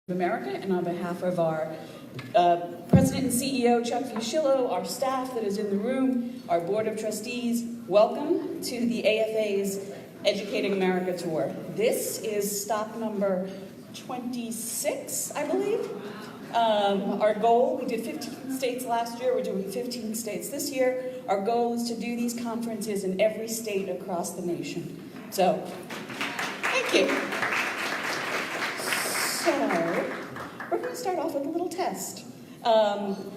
America, and on behalf of our President and CEO, Chuck Fuschillo, our staff that is in the room, our Board of Trustees, welcome to the AFA's Educating America Tour. This is stop number 26, I believe. Our goal, we did 15 states last year, we're doing 15 states this year. Our goal is to do these conferences in every state across the nation. So, thank you. So, we're going to start off with a little test.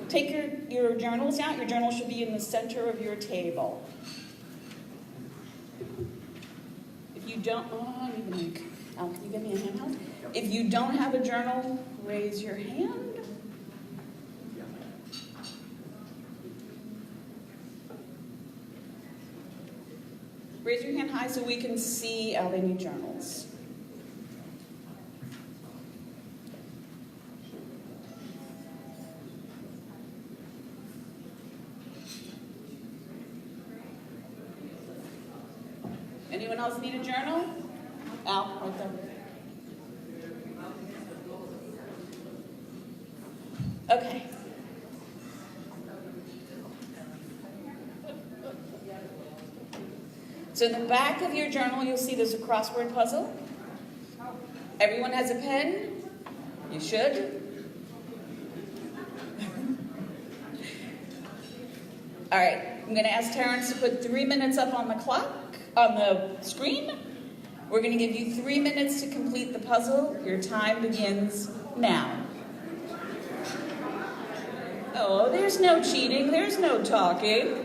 Take your journals out. Your journal should be in the center of your table. If you don't, Al, can you give me a hand help? If you don't have a journal, raise your hand. Raise your hand high so we can see how they need journals. Anyone else need a journal? Al, right there. Okay. So in the back of your journal, you'll see there's a crossword puzzle. Everyone has a pen? You should. All right, I'm going to ask Terrence to put 3 minutes up on the clock, on the screen. We're going to give you 3 minutes to complete the puzzle. Your time begins now. Oh, there's no cheating. There's no talking.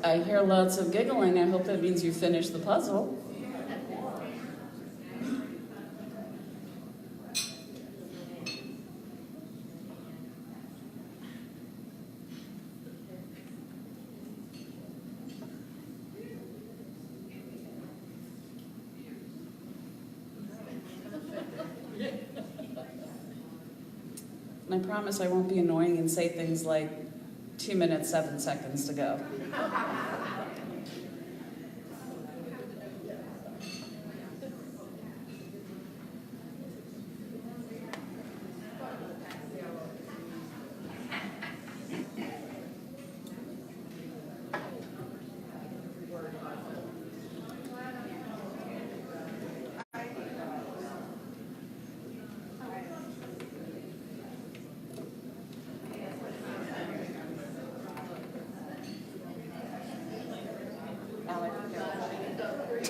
I hear lots of giggling. I hope that means you finished the puzzle. And I promise I won't be annoying and say things like 2 minutes, 7 seconds to go.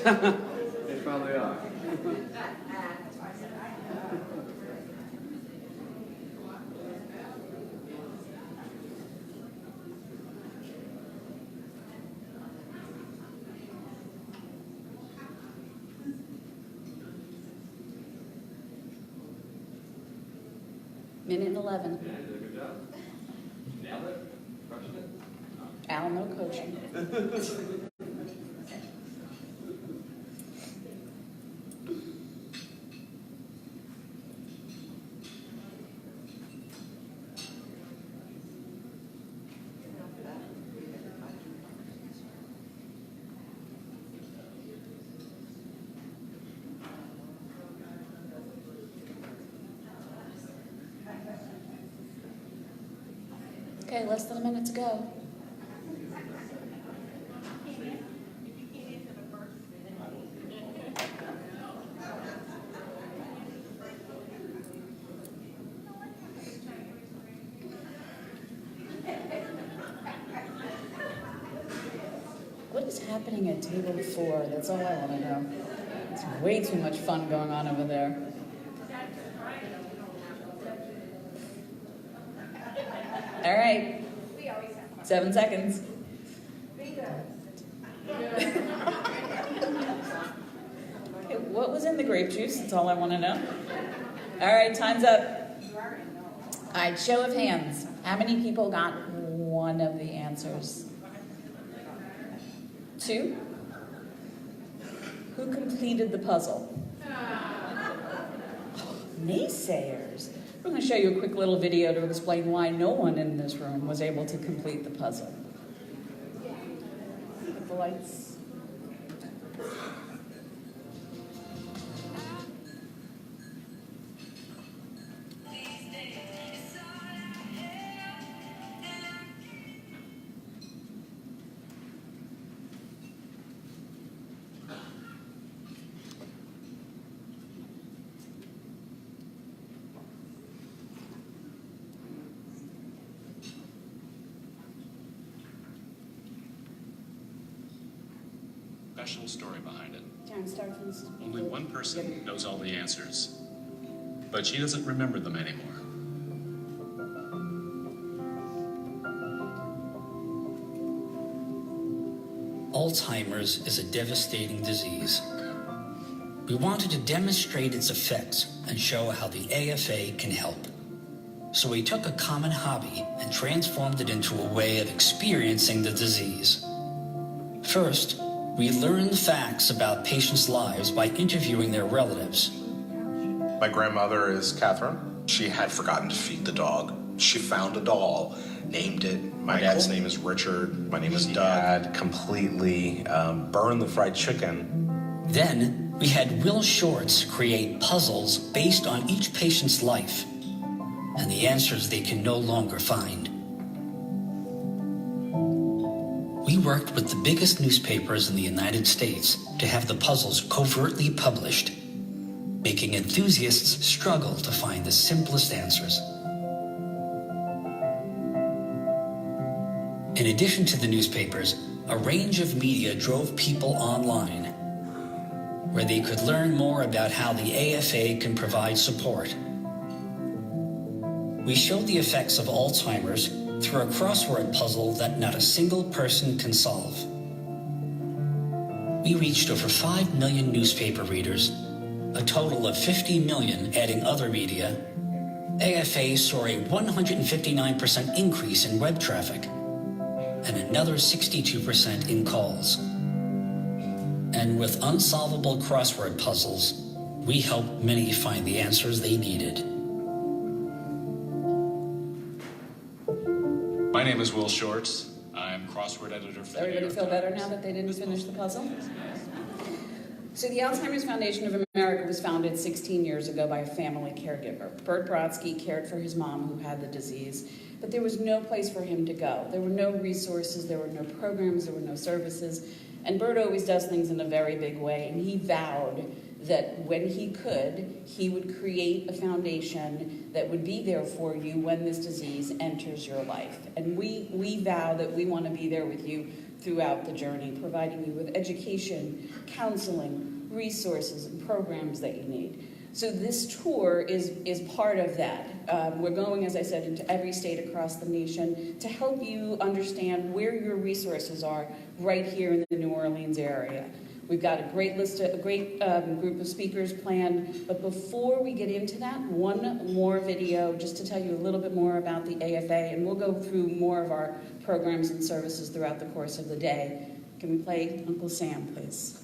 They probably are. Minute and 11. Yeah, you did a good job. Nailed it. Crushed it. Al, no coaching. Okay, less than a minute to go. What is happening at table 4? That's all I want to know. It's way too much fun going on over there. All right. 7 seconds. Okay, what was in the grape juice? That's all I want to know. All right, time's up. All right, show of hands. How many people got one of the answers? 2. Who completed the puzzle? Naysayers. We're going to show you a quick little video to explain why no one in this room was able to complete the puzzle. Put the lights. Special story behind it. Karen, start from this. Only one person knows all the answers, but she doesn't remember them anymore. Alzheimer's is a devastating disease. We wanted to demonstrate its effects and show how the AFA can help. So we took a common hobby and transformed it into a way of experiencing the disease. First, we learned facts about patients' lives by interviewing their relatives. My grandmother is Catherine. She had forgotten to feed the dog. She found a doll, named it. My dad's name is Richard. My name is Doug. Had completely burned the fried chicken. Then, we had Will Shorts create puzzles based on each patient's life and the answers they can no longer find. We worked with the biggest newspapers in the United States to have the puzzles covertly published, making enthusiasts struggle to find the simplest answers. In addition to the newspapers, a range of media drove people online, where they could learn more about how the AFA can provide support. We showed the effects of Alzheimer's through a crossword puzzle that not a single person can solve. We reached over 5 million newspaper readers, a total of 50 million adding other media. AFA saw a 159% increase in web traffic and another 62% in calls. And with unsolvable crossword puzzles, we helped many find the answers they needed. My name is Will Shorts. I'm crossword editor for the New Everybody York feel better Times. now that they didn't finish the puzzle? So the Alzheimer's Foundation of America was founded 16 years ago by a family caregiver. Bert Brodsky cared for his mom who had the disease, but there was no place for him to go. There were no resources, there were no programs, there were no services. And Bert always does things in a very big way, and he vowed that when he could, he would create a foundation that would be there for you when this disease enters your life. And we vow that we want to be there with you throughout the journey, providing you with education, counseling, resources, and programs that you need. So this tour is part of that. We're going, as I said, into every state across the nation to help you understand where your resources are right here in the New Orleans area. We've got a great group of speakers planned, but before we get into that, one more video just to tell you a little bit more about the AFA, and we'll go through more of our programs and services throughout the course of the day. Can we play Uncle Sam, please?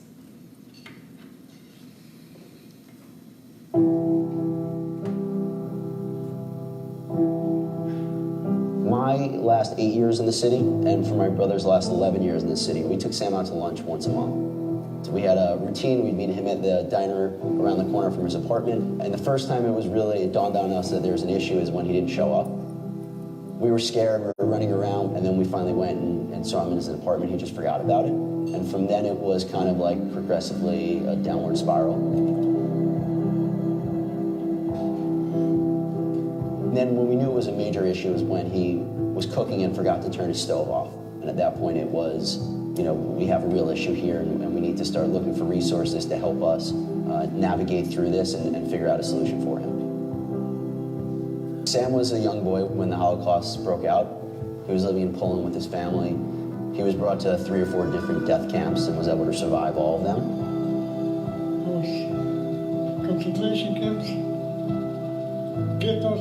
My last 8 years in the city, and for my brother's last 11 years in the city, we took Sam out to lunch once a month. So we had a routine. We'd meet him at the diner around the corner from his apartment. And the first time it dawned on us that there was an issue is when he didn't show up. We were scared, we were running around, and then we finally went and saw him in his apartment. He just forgot about it. And from then it was kind of like progressively a downward spiral. And then when we knew it was a major issue was when he was cooking and forgot to turn his stove off. And at that point it was, we have a real issue here and we need to start looking for resources to help us navigate through this and figure out a solution for him. Sam was a young boy when the Holocaust broke out. He was living in Poland with his family. He was brought to 3 or 4 different death camps and was able to survive all of them. Concentration camps, ghettos,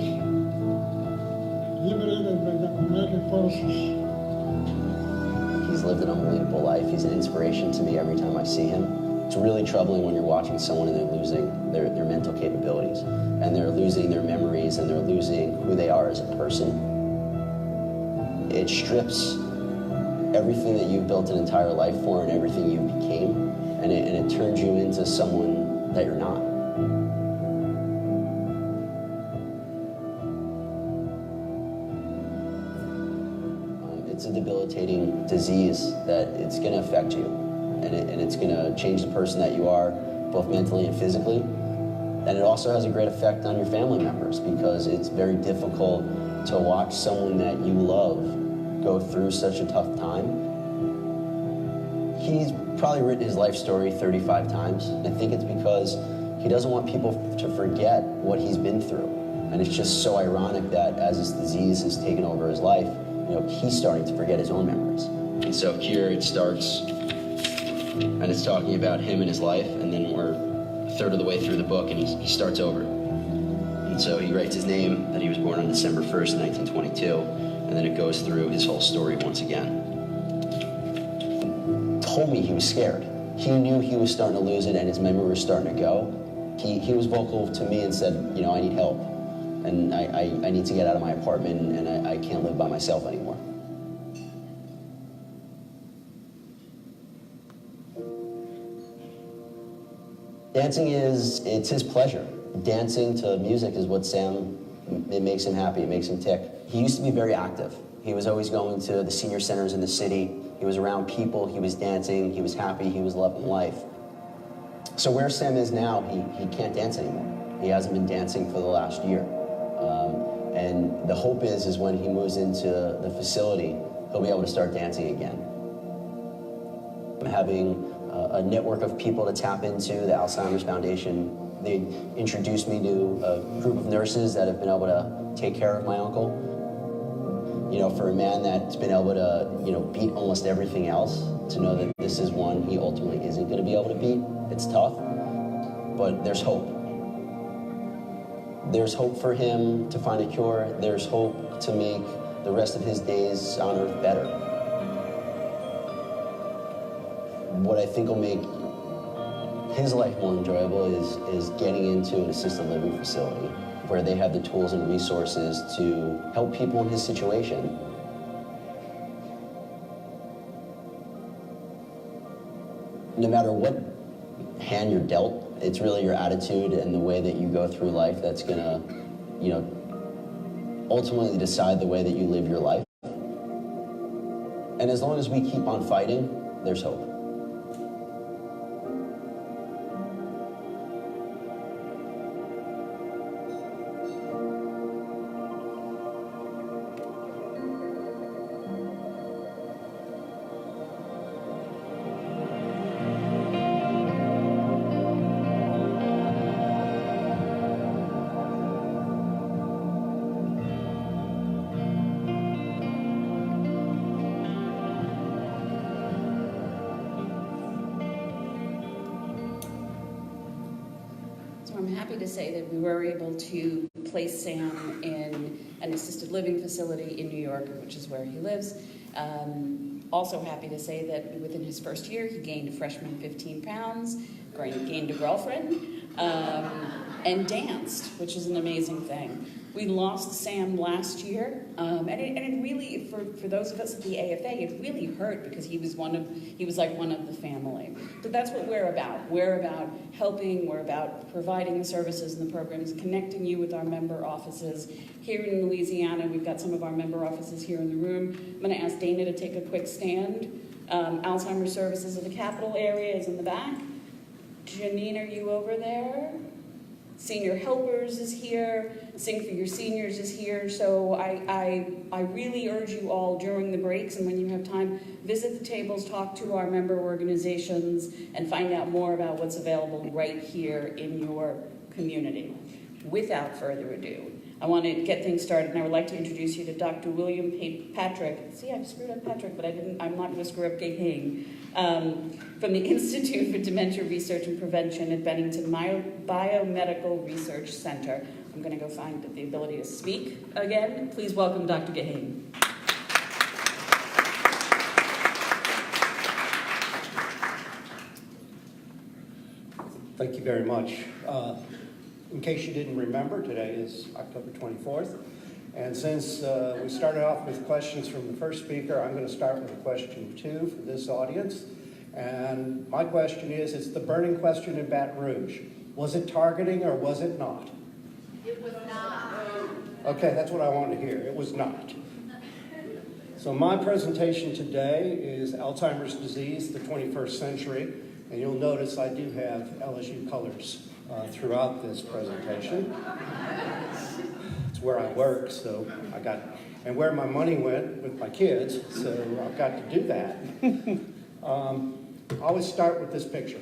liberated by the American forces. He's lived an unbelievable life. He's an inspiration to me every time I see him. It's really troubling when you're watching someone and they're losing their mental capabilities, and they're losing their memories, and they're losing who they are as a person. It strips everything that you've built an entire life for and everything you became, and it turns you into someone that you're not. It's a debilitating disease that it's going to affect you, and it's going to change the person that you are, both mentally and physically. And it also has a great effect on your family members, because it's very difficult to watch someone that you love go through such a tough time. He's probably written his life story 35 times. I think it's because he doesn't want people to forget what he's been through. And it's just so ironic that as this disease has taken over his life, he's starting to forget his own memories. And so here it starts, and it's talking about him and his life, and then we're a third of the way through the book, and he starts over. And so he writes his name, that he was born on December 1st, 1922, and then it goes through his whole story once again. Told me he was scared. He knew he was starting to lose it and his memory was starting to go. He was vocal to me and said, I need help. And I need to get out of my apartment, and I can't live by myself anymore. Dancing it's his pleasure. Dancing to music is what it makes him happy, it makes him tick. He used to be very active. He was always going to the senior centers in the city. He was around people, he was dancing, he was happy, he was loving life. So where Sam is now, he can't dance anymore. He hasn't been dancing for the last year. And the hope is when he moves into the facility, he'll be able to start dancing again. Having a network of people to tap into, the Alzheimer's Foundation, they introduced me to a group of nurses that have been able to take care of my uncle. For a man that's been able to, beat almost everything else, to know that this is one he ultimately isn't going to be able to beat, it's tough, but there's hope. There's hope for him to find a cure. There's hope to make the rest of his days on Earth better. What I think will make his life more enjoyable is getting into an assisted living facility where they have the tools and resources to help people in his situation. No matter what hand you're dealt, it's really your attitude and the way that you go through life that's gonna, ultimately decide the way that you live your life. And as long as we keep on fighting, there's hope. I'm happy to say that we were able to place Sam in an assisted living facility in New York, which is where he lives. Also happy to say that within his first year, he gained a freshman 15 pounds, gained a girlfriend, and danced, which is an amazing thing. We lost Sam last year, and it really, for those of us at the AFA, it really hurt because he was like one of the family. So that's what we're about. We're about helping, we're about providing the services and the programs, connecting you with our member offices. Here in Louisiana, we've got some of our member offices here in the room. I'm gonna ask Dana to take a quick stand. Alzheimer's Services of the Capital area is in the back. Janine, are you over there? Senior Helpers is here. Sing for Your Seniors is here. So I really urge you all during the breaks and when you have time, visit the tables, talk to our member organizations, and find out more about what's available right here in your community. Without further ado, I want to get things started, and I would like to introduce you to Dr. William Patrick. See, I've screwed up Patrick, but I'm not going to screw up Gay from the Institute for Dementia Research and Prevention at Bennington Biomedical Research Center. I'm going to go find the ability to speak again. Please welcome Dr. Gahane. Thank you very much. In case you didn't remember, today is October 24th. And since we started off with questions from the first speaker, I'm going to start with a question 2 for this audience. And my question is, it's the burning question in Baton Rouge. Was it targeting or was it not? It was not. Okay, that's what I wanted to hear. It was not. So my presentation today is Alzheimer's disease, the 21st century. And you'll notice I do have LSU colors throughout this presentation. It's where I work, so and where my money went with my kids, so I've got to do that. I always start with this picture.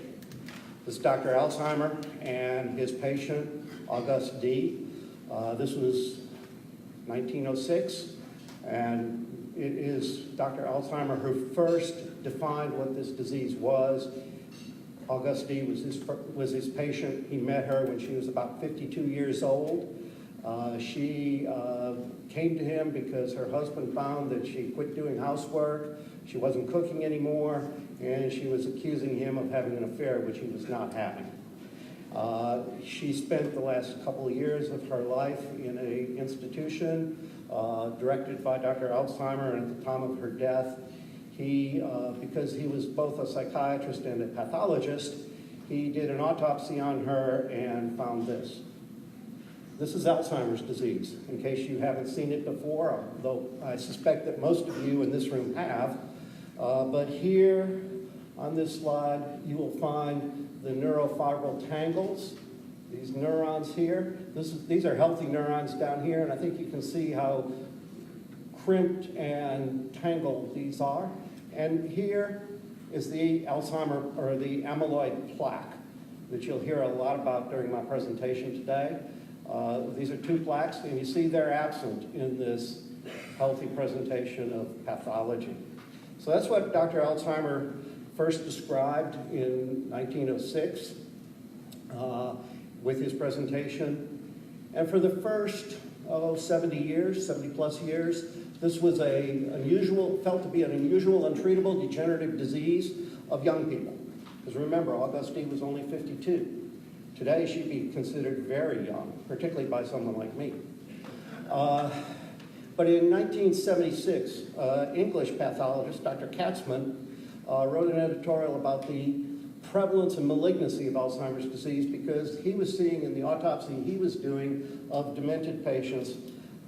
This is Dr. Alzheimer and his patient, Auguste D. This was 1906, and it is Dr. Alzheimer who first defined what this disease was. Auguste D was his patient. He met her when she was about 52 years old. She came to him because her husband found that she quit doing housework, she wasn't cooking anymore, and she was accusing him of having an affair, which he was not having. She spent the last couple of years of her life in an institution directed by Dr. Alzheimer, and at the time of her death, because he was both a psychiatrist and a pathologist, he did an autopsy on her and found this. This is Alzheimer's disease, in case you haven't seen it before, though I suspect that most of you in this room have. But here on this slide, you will find the neurofibril tangles, these neurons here. These are healthy neurons down here, and I think you can see how crimped and tangled these are. And here is the Alzheimer, or the amyloid plaque, that you'll hear a lot about during my presentation today. These are 2 plaques, and you see they're absent in this healthy presentation of pathology. So that's what Dr. Alzheimer first described in 1906 with his presentation. And for the first 70 plus years, this was felt to be an unusual, untreatable, degenerative disease of young people. Because remember, Auguste D was only 52. Today, she'd be considered very young, particularly by someone like me. But in 1976, English pathologist Dr. Katzman wrote an editorial about the prevalence and malignancy of Alzheimer's disease, because he was seeing in the autopsy he was doing of demented patients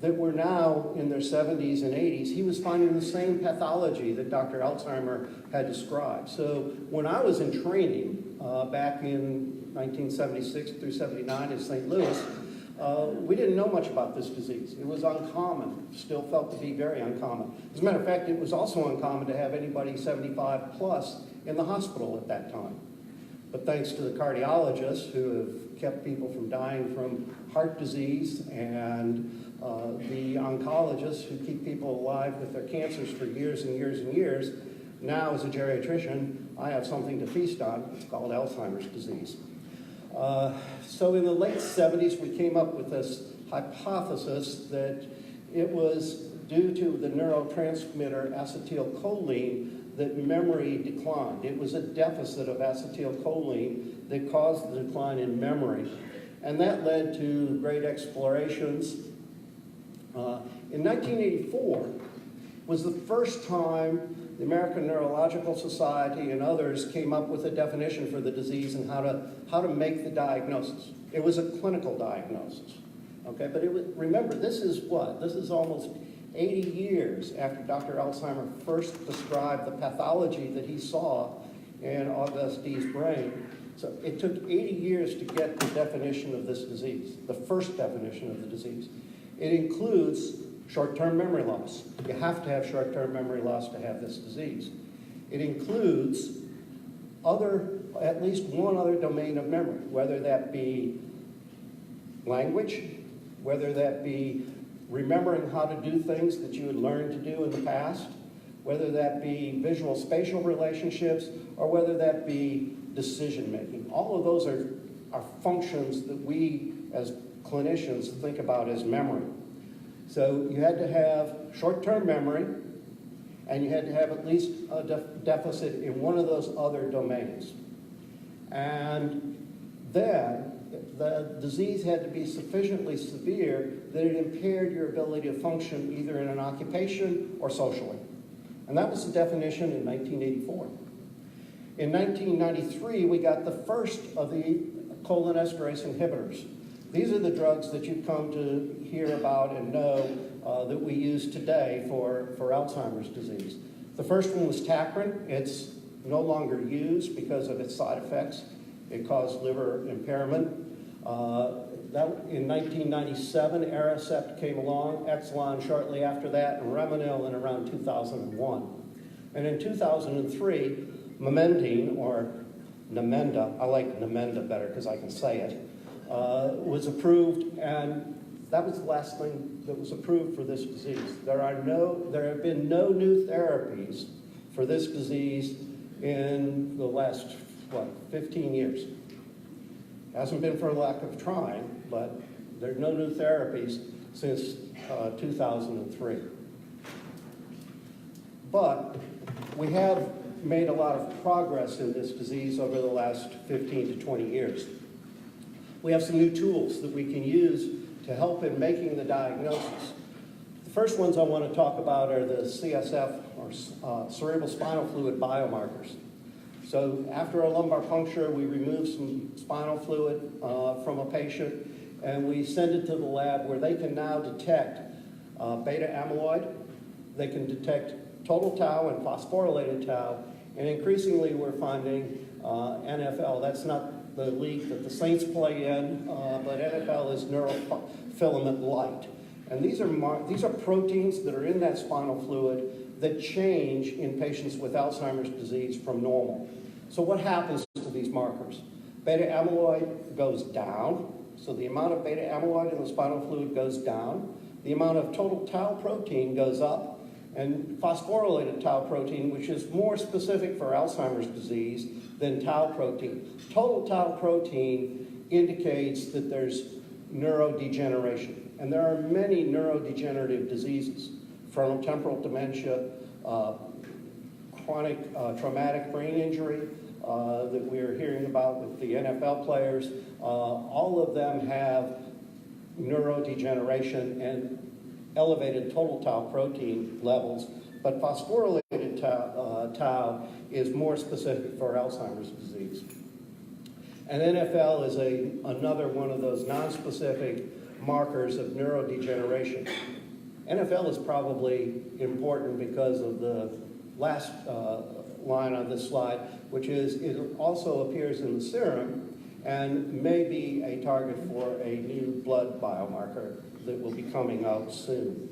that were now in their 70s and 80s, he was finding the same pathology that Dr. Alzheimer had described. So when I was in training back in 1976 through 79 in St. Louis, we didn't know much about this disease. It was uncommon, still felt to be very uncommon. As a matter of fact, it was also uncommon to have anybody 75 plus in the hospital at that time. But thanks to the cardiologists who have kept people from dying from heart disease, and the oncologists who keep people alive with their cancers for years and years and years, now as a geriatrician, I have something to feast on. It's called Alzheimer's disease. So in the late 70s, we came up with this hypothesis that it was due to the neurotransmitter acetylcholine that memory declined. It was a deficit of acetylcholine that caused the decline in memory. And that led to great explorations. In 1984 was the first time the American Neurological Society and others came up with a definition for the disease and how to make the diagnosis. It was a clinical diagnosis, okay? But remember, this is what? This is almost 80 years after Dr. Alzheimer first described the pathology that he saw in Auguste D's brain. So it took 80 years to get the definition of this disease, the first definition of the disease. It includes short-term memory loss. You have to have short-term memory loss to have this disease. It includes at least one other domain of memory, whether that be language, whether that be remembering how to do things that you had learned to do in the past, whether that be visual spatial relationships, or whether that be decision making. All of those are functions that we as clinicians think about as memory. So you had to have short-term memory, and you had to have at least a deficit in one of those other domains. And Then the disease had to be sufficiently severe that it impaired your ability to function either in an occupation or socially. And that was the definition in 1984. In 1993, we got the first of the cholinesterase inhibitors. These are the drugs that you've come to hear about and know that we use today for Alzheimer's disease. The first one was Tacrin. It's no longer used because of its side effects. It caused liver impairment. In 1997, Aricept came along, Exelon shortly after that, and Remonil in around 2001. And in 2003, Memendine, or Namenda, I like Namenda better because I can say it, was approved, and that was the last thing that was approved for this disease. There have been no new therapies for this disease in the last, 15 years. Hasn't been for lack of trying, but there are no new therapies since 2003. But we have made a lot of progress in this disease over the last 15 to 20 years. We have some new tools that we can use to help in making the diagnosis. The first ones I want to talk about are the CSF, or cerebral spinal fluid biomarkers. So after a lumbar puncture, we remove some spinal fluid from a patient, and we send it to the lab where they can now detect beta amyloid. They can detect total tau and phosphorylated tau, and increasingly we're finding NFL. That's not the league that the Saints play in, but NFL is neurofilament light. And these are proteins that are in that spinal fluid that change in patients with Alzheimer's disease from normal. So what happens to these markers? Beta amyloid goes down, so the amount of beta amyloid in the spinal fluid goes down. The amount of total tau protein goes up, and phosphorylated tau protein, which is more specific for Alzheimer's disease than tau protein. Total tau protein indicates that there's neurodegeneration, and there are many neurodegenerative diseases: frontotemporal dementia, chronic traumatic brain injury that we're hearing about with the NFL players. All of them have neurodegeneration and elevated total tau protein levels, but phosphorylated tau is more specific for Alzheimer's disease. And NFL is another one of those nonspecific markers of neurodegeneration. NFL is probably important because of the last line on this slide, which is it also appears in the serum and may be a target for a new blood biomarker that will be coming out soon.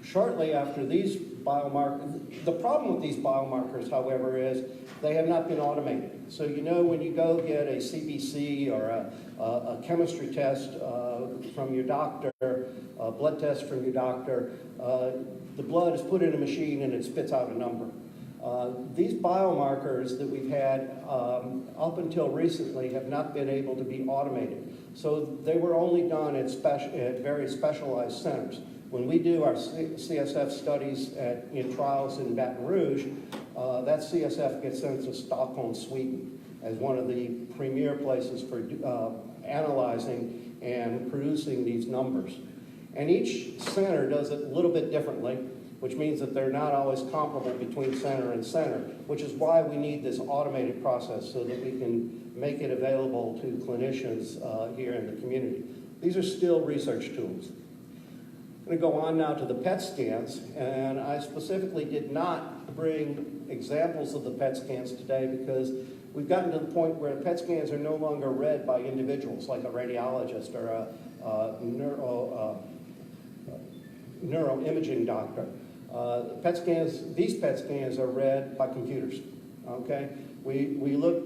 Shortly after these biomarkers, the problem with these biomarkers, however, is they have not been automated. So when you go get a CBC or a chemistry test from your doctor, a blood test from your doctor, the blood is put in a machine and it spits out a number. These biomarkers that we've had up until recently have not been able to be automated. So they were only done at very specialized centers. When we do our CSF studies in trials in Baton Rouge, that CSF gets sent to Stockholm, Sweden, as one of the premier places for analyzing and producing these numbers. And each center does it a little bit differently, which means that they're not always comparable between center and center, which is why we need this automated process so that we can make it available to clinicians here in the community. These are still research tools. I'm going to go on now to the PET scans, and I specifically did not bring examples of the PET scans today because we've gotten to the point where PET scans are no longer read by individuals like a radiologist or a neuroimaging doctor. These PET scans are read by computers, okay? We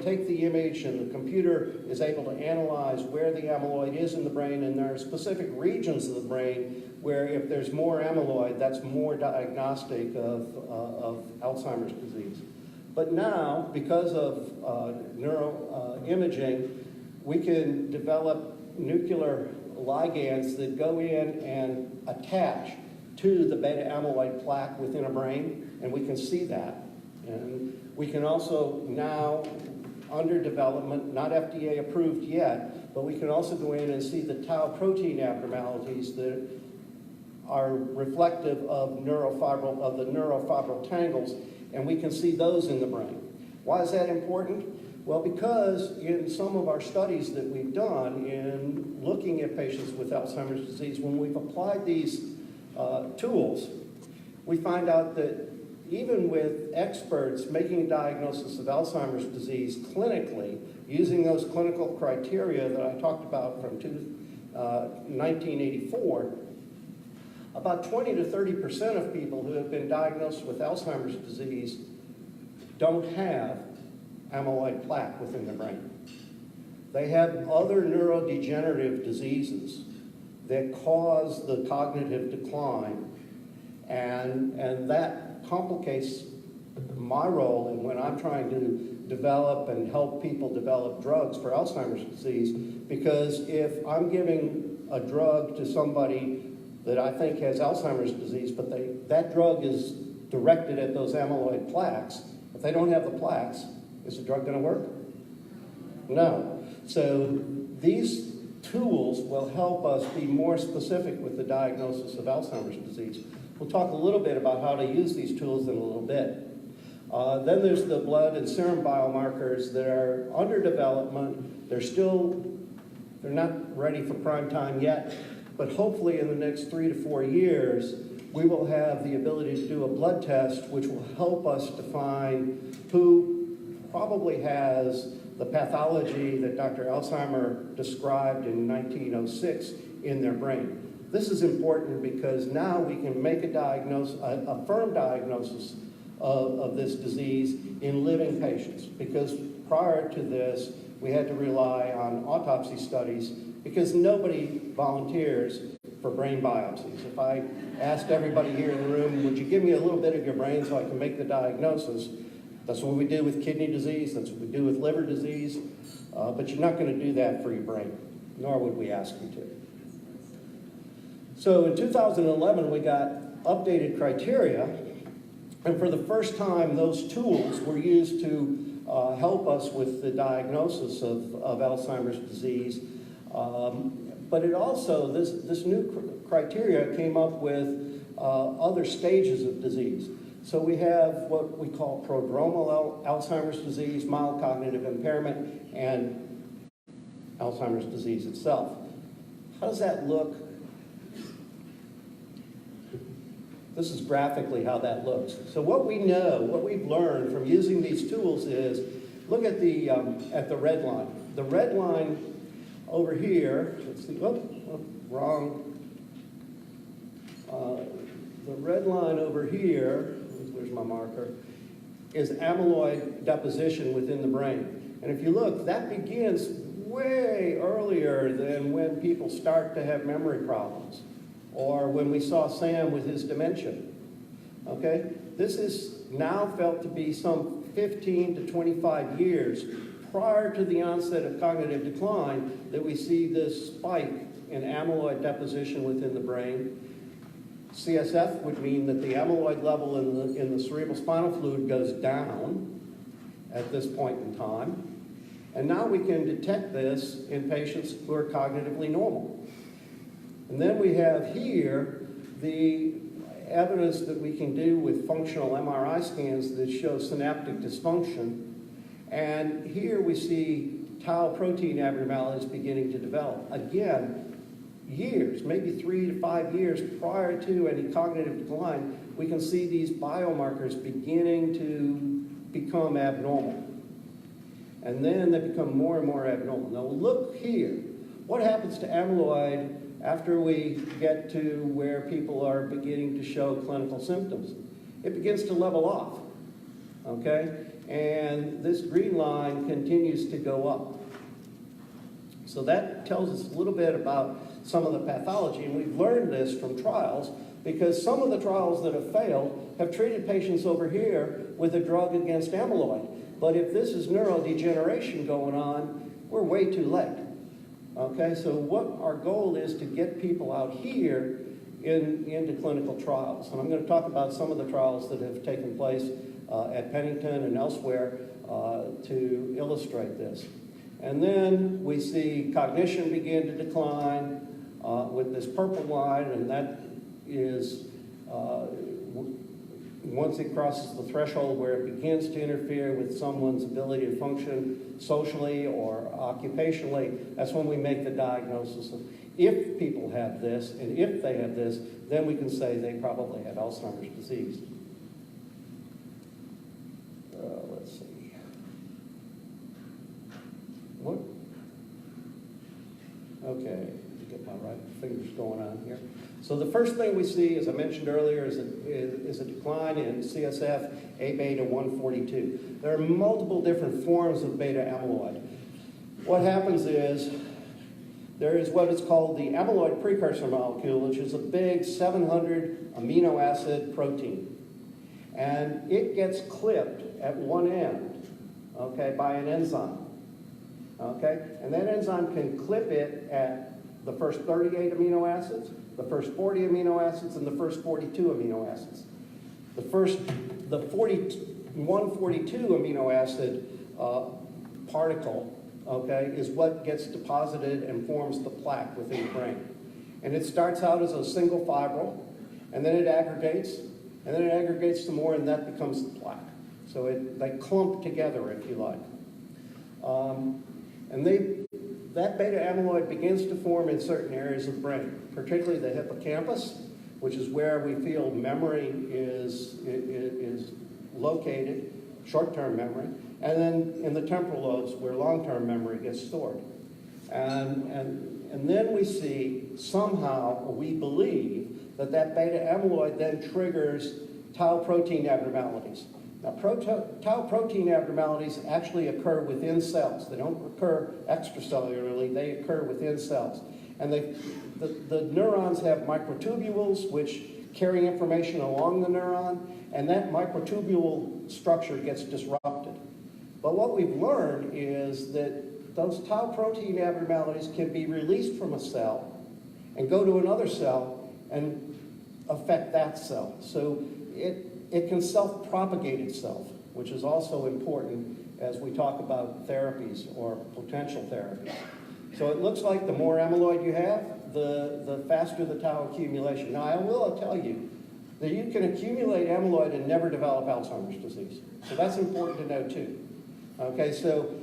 take the image and the computer is able to analyze where the amyloid is in the brain, and there are specific regions of the brain where if there's more amyloid, that's more diagnostic of Alzheimer's disease. But now, because of neuroimaging, we can develop nuclear ligands that go in and attach to the beta amyloid plaque within a brain, and we can see that. And we can also now under development, not FDA approved yet, but we can also go in and see the tau protein abnormalities that are reflective of the neurofibril tangles, and we can see those in the brain. Why is that important? Well, because in some of our studies that we've done in looking at patients with Alzheimer's disease, when we've applied these tools, we find out that even with experts making a diagnosis of Alzheimer's disease clinically, using those clinical criteria that I talked about from 1984, about 20 to 30% of people who have been diagnosed with Alzheimer's disease don't have amyloid plaque within the brain. They have other neurodegenerative diseases that cause the cognitive decline, and that complicates my role in when I'm trying to develop and help people develop drugs for Alzheimer's disease, because if I'm giving a drug to somebody that I think has Alzheimer's disease, but that drug is directed at those amyloid plaques, if they don't have the plaques, is the drug going to work? No. So these tools will help us be more specific with the diagnosis of Alzheimer's disease. We'll talk a little bit about how to use these tools in a little bit. Then there's the blood and serum biomarkers that are under development. They're not ready for prime time yet, but hopefully in the next 3 to 4 years, we will have the ability to do a blood test which will help us define who probably has the pathology that Dr. Alzheimer described in 1906 in their brain. This is important because now we can make a firm diagnosis of this disease in living patients, because prior to this, we had to rely on autopsy studies because nobody volunteers for brain biopsies. If I asked everybody here in the room, would you give me a little bit of your brain so I can make the diagnosis? That's what we do with kidney disease, that's what we do with liver disease, but you're not going to do that for your brain, nor would we ask you to. So in 2011, we got updated criteria, and for the first time, those tools were used to help us with the diagnosis of Alzheimer's disease. But it also, this new criteria came up with other stages of disease. So we have what we call prodromal Alzheimer's disease, mild cognitive impairment, and Alzheimer's disease itself. How does that look? This is graphically how that looks. So what we know, what we've learned from using these tools is, look at the red line. The red line over here, let's see, wrong. The red line over here, where's my marker, is amyloid deposition within the brain. And if you look, that begins way earlier than when people start to have memory problems, or when we saw Sam with his dementia. Okay? This is now felt to be some 15 to 25 years prior to the onset of cognitive decline that we see this spike in amyloid deposition within the brain. CSF would mean that the amyloid level in the cerebral spinal fluid goes down at this point in time. And now we can detect this in patients who are cognitively normal. And then we have here the evidence that we can do with functional MRI scans that show synaptic dysfunction. And here we see tau protein abnormalities beginning to develop. Again, years, maybe 3 to 5 years prior to any cognitive decline, we can see these biomarkers beginning to become abnormal. And then they become more and more abnormal. Now look here. What happens to amyloid after we get to where people are beginning to show clinical symptoms? It begins to level off, okay? And this green line continues to go up. So that tells us a little bit about some of the pathology, and we've learned this from trials because some of the trials that have failed have treated patients over here with a drug against amyloid. But if this is neurodegeneration going on, we're way too late. Okay, so what our goal is to get people out here into clinical trials. And I'm going to talk about some of the trials that have taken place at Pennington and elsewhere to illustrate this. And then we see cognition begin to decline with this purple line, and that is once it crosses the threshold where it begins to interfere with someone's ability to function socially or occupationally, that's when we make the diagnosis of if people have this, and if they have this, then we can say they probably had Alzheimer's disease. Let's see. What? Okay, get my right fingers going on here. So the first thing we see, as I mentioned earlier, is a decline in CSF A-beta 142. There are multiple different forms of beta amyloid. What happens is there is what is called the amyloid precursor molecule, which is a big 700 amino acid protein. And it gets clipped at one end, okay, by an enzyme. Okay? And that enzyme can clip it at the first 38 amino acids, the first 40 amino acids, and the first 42 amino acids. The 142 amino acid particle, okay, is what gets deposited and forms the plaque within the brain. And it starts out as a single fibril, and then it aggregates, and then it aggregates some more, and that becomes the plaque. So they clump together, if you like. That beta amyloid begins to form in certain areas of the brain, particularly the hippocampus, which is where we feel memory is located, short-term memory, and then in the temporal lobes where long-term memory gets stored. And then we see somehow, we believe, that beta amyloid then triggers tau protein abnormalities. Now, tau protein abnormalities actually occur within cells. They don't occur extracellularly, they occur within cells. And the neurons have microtubules which carry information along the neuron, and that microtubule structure gets disrupted. But what we've learned is that those tau protein abnormalities can be released from a cell and go to another cell and affect that cell. So it can self-propagate itself, which is also important as we talk about therapies or potential therapies. So it looks like the more amyloid you have, the faster the tau accumulation. Now, I will tell you that you can accumulate amyloid and never develop Alzheimer's disease. So that's important to know too. Okay, so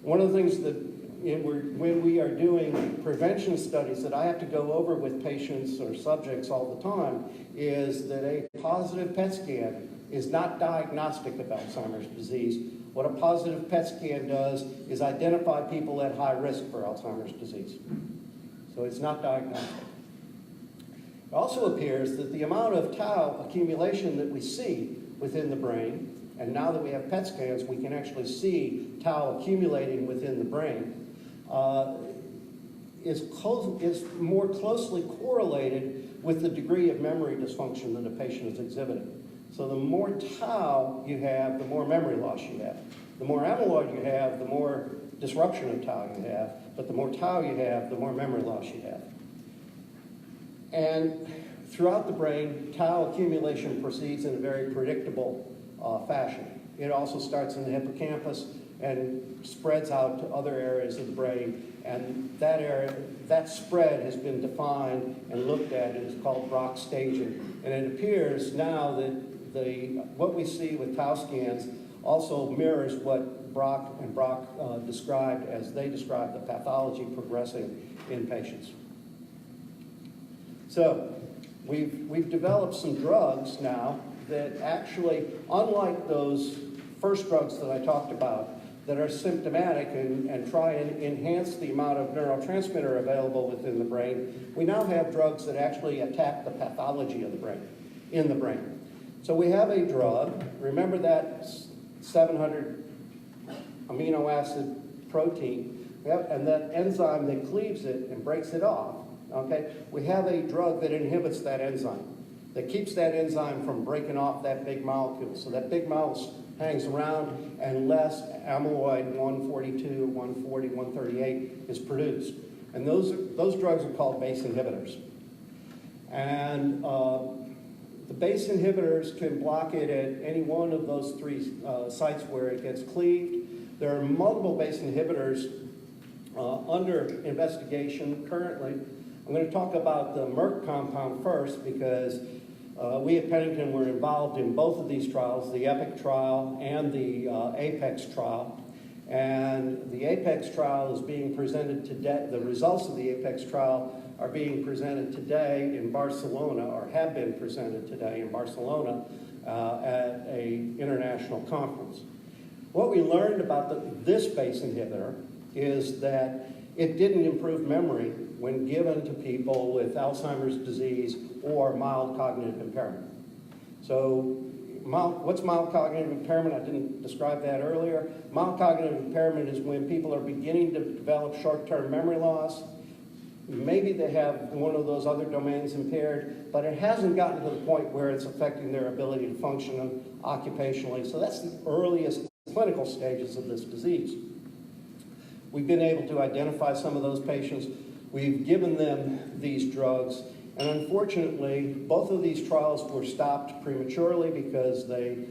one of the things that when we are doing prevention studies that I have to go over with patients or subjects all the time is that a positive PET scan is not diagnostic of Alzheimer's disease. What a positive PET scan does is identify people at high risk for Alzheimer's disease. So it's not diagnostic. It also appears that the amount of tau accumulation that we see within the brain, and now that we have PET scans, we can actually see tau accumulating within the brain, is more closely correlated with the degree of memory dysfunction that a patient is exhibiting. So the more tau you have, the more memory loss you have. The more amyloid you have, the more disruption of tau you have. But the more tau you have, the more memory loss you have. And throughout the brain, tau accumulation proceeds in a very predictable fashion. It also starts in the hippocampus and spreads out to other areas of the brain. And that spread has been defined and looked at, and it's called Braak staging. And it appears now that what we see with tau scans also mirrors what Braak described as they described the pathology progressing in patients. So we've developed some drugs now that actually, unlike those first drugs that I talked about, that are symptomatic and try and enhance the amount of neurotransmitter available within the brain, we now have drugs that actually attack the pathology of the brain, in the brain. So we have a drug, remember that 700 amino acid protein, and that enzyme that cleaves it and breaks it off, okay? We have a drug that inhibits that enzyme, that keeps that enzyme from breaking off that big molecule. So that big molecule hangs around and less amyloid 142, 140, 138 is produced. And those drugs are called BACE inhibitors. And The BACE inhibitors can block it at any one of those three sites where it gets cleaved. There are multiple BACE inhibitors under investigation currently. I'm going to talk about the Merck compound first because we at Pennington were involved in both of these trials, the EPIC trial and the APEX trial. And the APEX trial is being presented today. The results of the APEX trial are being presented today in Barcelona, or have been presented today in Barcelona at an international conference. What we learned about this BACE inhibitor is that it didn't improve memory when given to people with Alzheimer's disease or mild cognitive impairment. So what's mild cognitive impairment? I didn't describe that earlier. Mild cognitive impairment is when people are beginning to develop short-term memory loss. Maybe they have one of those other domains impaired, but it hasn't gotten to the point where it's affecting their ability to function occupationally. So that's the earliest clinical stages of this disease. We've been able to identify some of those patients. We've given them these drugs, and unfortunately, both of these trials were stopped prematurely because they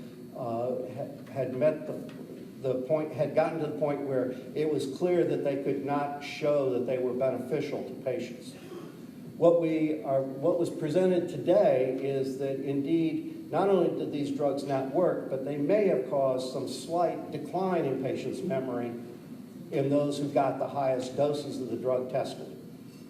had gotten to the point where it was clear that they could not show that they were beneficial to patients. What was presented today is that indeed, not only did these drugs not work, but they may have caused some slight decline in patients' memory in those who got the highest doses of the drug tested.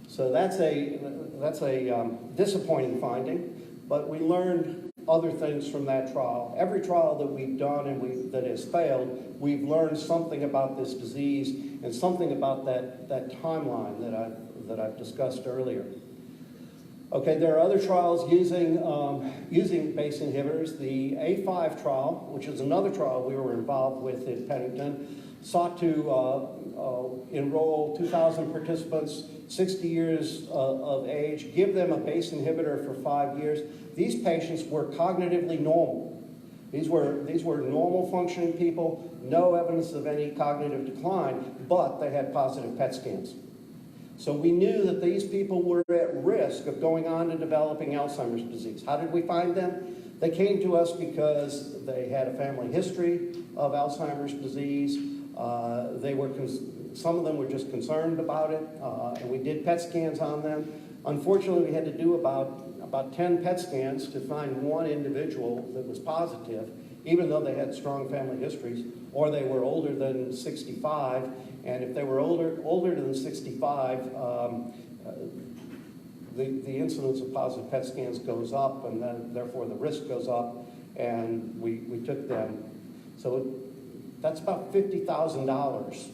So that's a disappointing finding, but we learned other things from that trial. Every trial that we've done and that has failed, we've learned something about this disease and something about that timeline that I've discussed earlier. Okay, there are other trials using BACE inhibitors. The A5 trial, which is another trial we were involved with at Pennington, sought to enroll 2,000 participants, 60 years of age, give them a BACE inhibitor for 5 years. These patients were cognitively normal. These were normal functioning people, no evidence of any cognitive decline, but they had positive PET scans. So we knew that these people were at risk of going on to developing Alzheimer's disease. How did we find them? They came to us because they had a family history of Alzheimer's disease. Some of them were just concerned about it, and we did PET scans on them. Unfortunately, we had to do about 10 PET scans to find one individual that was positive, even though they had strong family histories, or they were older than 65. And if they were older than 65, the incidence of positive PET scans goes up, and then therefore the risk goes up, and we took them. So that's about $50,000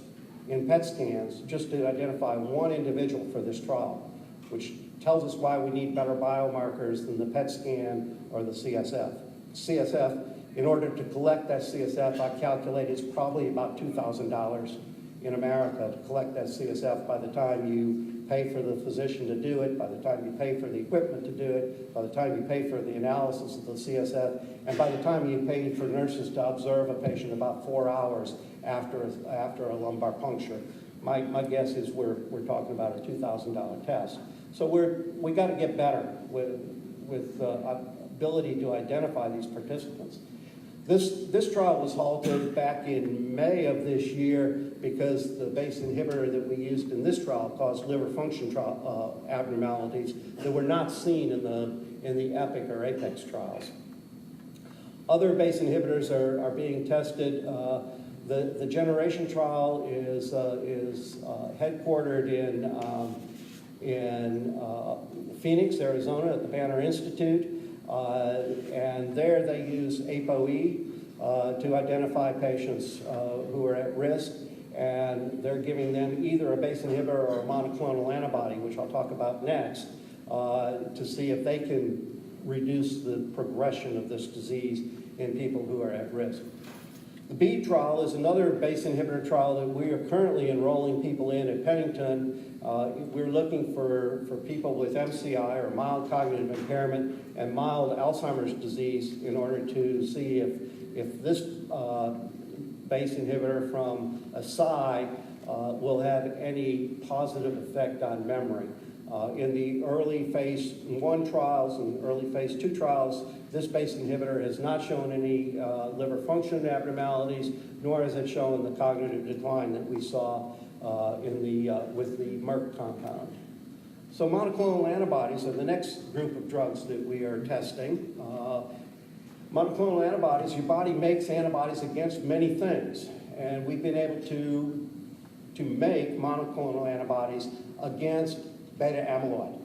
in PET scans just to identify one individual for this trial, which tells us why we need better biomarkers than the PET scan or the CSF. CSF, in order to collect that CSF, I calculate it's probably about $2,000 in America to collect that CSF by the time you pay for the physician to do it, by the time you pay for the equipment to do it, by the time you pay for the analysis of the CSF, and by the time you pay for nurses to observe a patient about 4 hours after a lumbar puncture. My guess is we're talking about a $2,000 test. So we got to get better with ability to identify these participants. This trial was halted back in May of this year because the BACE inhibitor that we used in this trial caused liver function abnormalities that were not seen in the EPIC or APEX trials. Other BACE inhibitors are being tested. The Generation trial is headquartered in Phoenix, Arizona, at the Banner Institute. And there they use ApoE to identify patients who are at risk, and they're giving them either a BACE inhibitor or a monoclonal antibody, which I'll talk about next, to see if they can reduce the progression of this disease in people who are at risk. The BEAD trial is another BACE inhibitor trial that we are currently enrolling people in at Pennington. We're looking for people with MCI or mild cognitive impairment and mild Alzheimer's disease in order to see if this BACE inhibitor from Eisai will have any positive effect on memory. In the early phase 1 trials and early phase 2 trials, this BACE inhibitor has not shown any liver function abnormalities, nor has it shown the cognitive decline that we saw with the Merck compound. So monoclonal antibodies are the next group of drugs that we are testing. Monoclonal antibodies, your body makes antibodies against many things, and we've been able to make monoclonal antibodies against beta amyloid.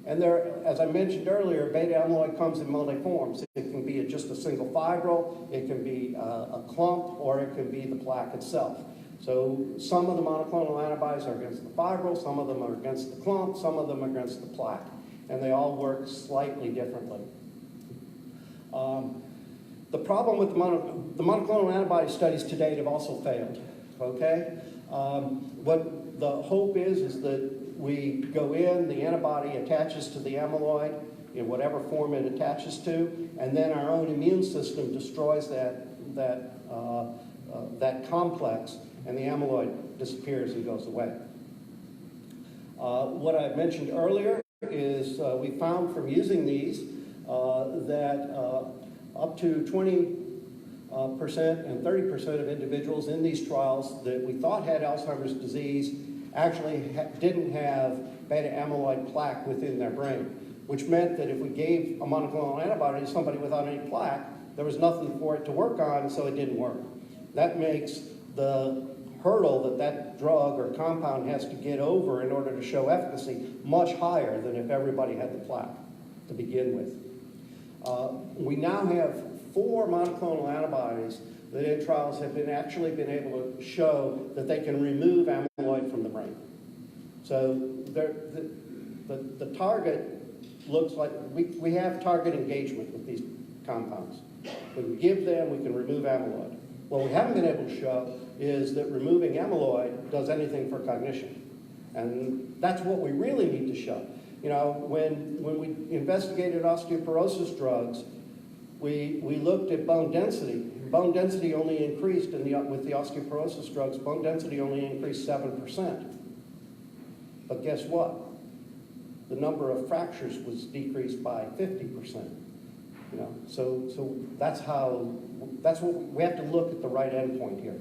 And there, as I mentioned earlier, beta amyloid comes in multi forms. It can be just a single fibril, it can be a clump, or it can be the plaque itself. So some of the monoclonal antibodies are against the fibril, some of them are against the clump, some of them are against the plaque. And they all work slightly differently. The problem with the monoclonal antibody studies to date have also failed, okay? What the hope is that we go in, the antibody attaches to the amyloid in whatever form it attaches to, and then our own immune system destroys that complex, and the amyloid disappears and goes away. What I mentioned earlier is we found from using these that up to 20% and 30% of individuals in these trials that we thought had Alzheimer's disease actually didn't have beta amyloid plaque within their brain, which meant that if we gave a monoclonal antibody to somebody without any plaque, there was nothing for it to work on, so it didn't work. That makes the hurdle that drug or compound has to get over in order to show efficacy much higher than if everybody had the plaque to begin with. We now have 4 monoclonal antibodies that in trials have actually been able to show that they can remove amyloid from the brain. So the target looks like, we have target engagement with these compounds. We can give them, we can remove amyloid. What we haven't been able to show is that removing amyloid does anything for cognition. And that's what we really need to show. You know, when we investigated osteoporosis drugs, we looked at bone density. Bone density only increased with the osteoporosis drugs, bone density only increased 7%. But guess what? The number of fractures was decreased by 50%. You know, so that's what we have to look at the right endpoint here.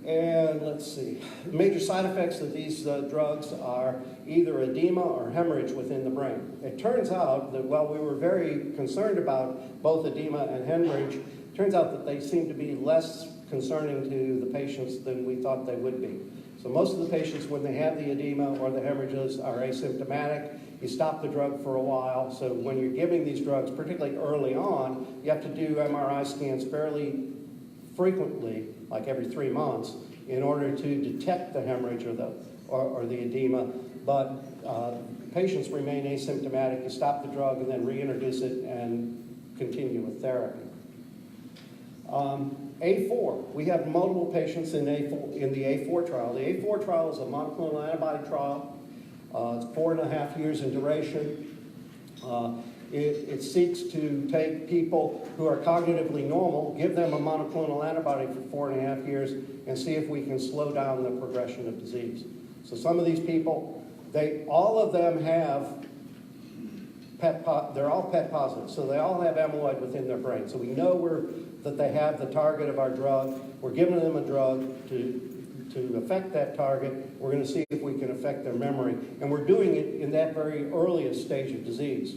And let's see, major side effects of these drugs are either edema or hemorrhage within the brain. It turns out that while we were very concerned about both edema and hemorrhage, it turns out that they seem to be less concerning to the patients than we thought they would be. So most of the patients, when they have the edema or the hemorrhages, are asymptomatic. You stop the drug for a while. So when you're giving these drugs, particularly early on, you have to do MRI scans fairly frequently, like every 3 months, in order to detect the hemorrhage or the edema. But patients remain asymptomatic. You stop the drug and then reintroduce it and continue with therapy. A4, we have multiple patients in the A4 trial. The A4 trial is a monoclonal antibody trial. It's 4.5 years in duration. It seeks to take people who are cognitively normal, give them a monoclonal antibody for 4.5 years, and see if we can slow down the progression of disease. So some of these people, all of them have they're all PET positive, so they all have amyloid within their brain. So we know that they have the target of our drug. We're giving them a drug to affect that target. We're going to see if we can affect their memory. And we're doing it in that very earliest stage of disease.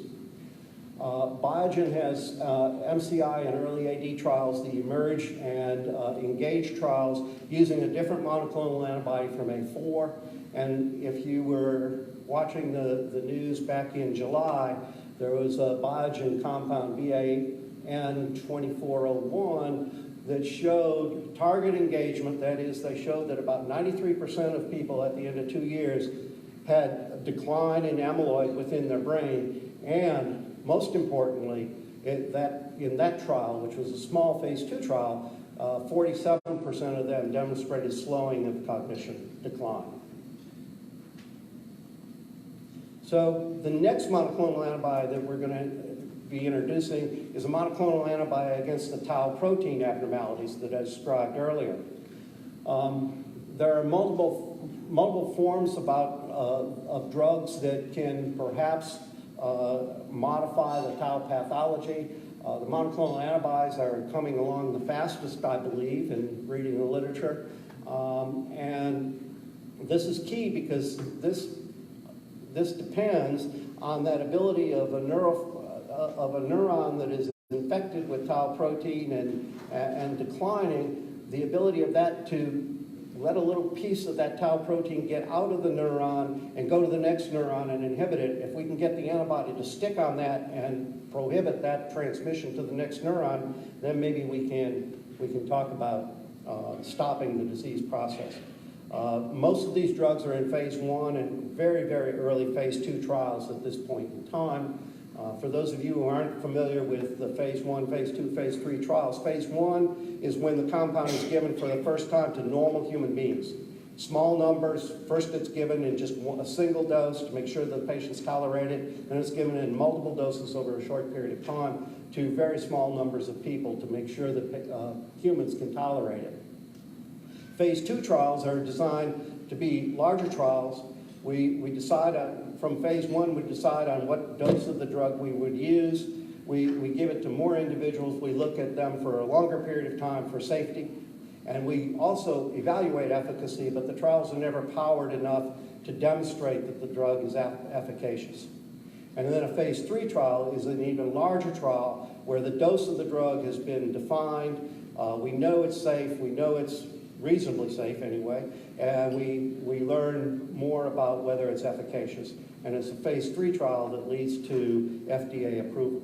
Biogen has MCI and early AD trials, the EMERGE and ENGAGE trials, using a different monoclonal antibody from A4. And if you were watching the news back in July, there was a Biogen compound, BAN2401, that showed target engagement. That is, they showed that about 93% of people at the end of 2 years had a decline in amyloid within their brain, and most importantly, in that trial, which was a small phase 2 trial, 47% of them demonstrated slowing of cognition decline. So the next monoclonal antibody that we're going to be introducing is a monoclonal antibody against the tau protein abnormalities that I described earlier. There are multiple forms about of drugs that can perhaps modify the tau pathology. The monoclonal antibodies are coming along the fastest, I believe, in reading the literature. And this is key because this depends on that ability of a neuron that is infected with tau protein and declining, the ability of that to let a little piece of that tau protein get out of the neuron and go to the next neuron and inhibit it. If we can get the antibody to stick on that and prohibit that transmission to the next neuron, then maybe we can talk about stopping the disease process. Most of these drugs are in phase 1 and very, very early phase 2 trials at this point in time. For those of you who aren't familiar with the phase 1, phase 2, phase 3 trials, phase 1 is when the compound is given for the first time to normal human beings. Small numbers, first it's given in just a single dose to make sure the patients tolerate it, then it's given in multiple doses over a short period of time to very small numbers of people to make sure that humans can tolerate it. Phase 2 trials are designed to be larger trials. We decide from phase 1, we decide on what dose of the drug we would use. We give it to more individuals. We look at them for a longer period of time for safety. And we also evaluate efficacy, but the trials are never powered enough to demonstrate that the drug is efficacious. And then a phase 3 trial is an even larger trial where the dose of the drug has been defined. We know it's safe. We know it's reasonably safe anyway, and we learn more about whether it's efficacious. And it's a phase 3 trial that leads to FDA approval.